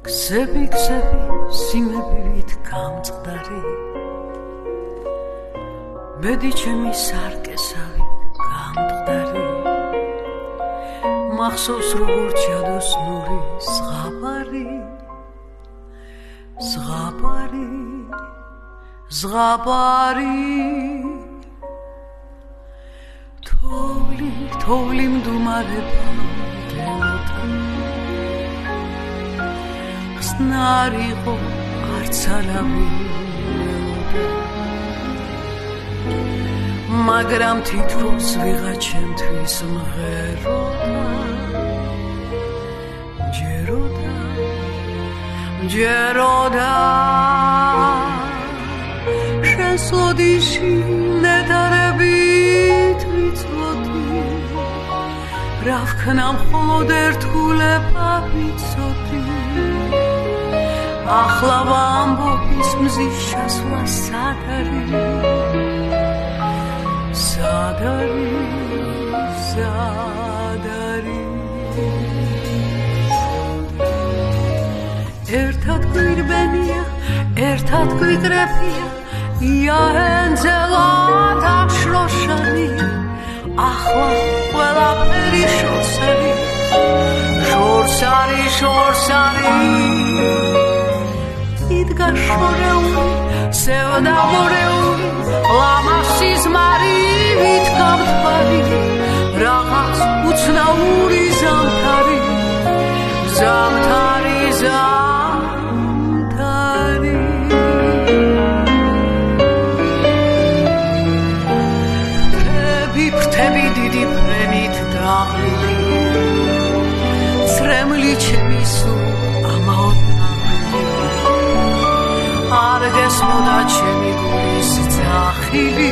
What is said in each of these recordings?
გზები სიმებივით გამწყდარი მედი ჩემი სარკესავით გამწყდარი მახსოვს როგორ ჩადოს ნური ზღაპარი თოვლი მდუმარება დელოთან ხსნარიყო არც არავინ მაგრამ თითქოს ვიღა ჩემთვის მღეროდა შენს ლოდიში ნეტარებით ვიცოდი რა ვქნა მხოლოდ ერთგულება ვიცოდი ახლა ვამბობ ის მზის შესვლა სად არის ერთად გვირბენია ერთად გვიკრეფია იაენძელად აღშროშანია ახლა ყველაფერი შორს არის იდგა შორეული სევდამორეული ლამასი ზმარივით გამთბარი რაღაც უცნაური ზამთარი ფრთები დიდი ფრენით დაღლილი ცრემლი ჩემი სულ ამაოდნავი არ გესმოდა ჩემი გულის ძახილი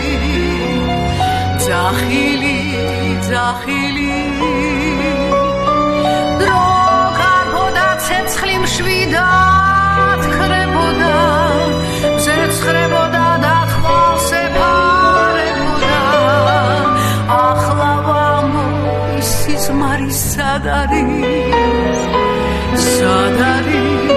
დრო გარბოდა ცეცხლი მშვიდად ქრებოდა ზეცხრებოდა და თვალს ეფარებოდა ახლა ვამბობ ის სიზმარი სად არის სად არის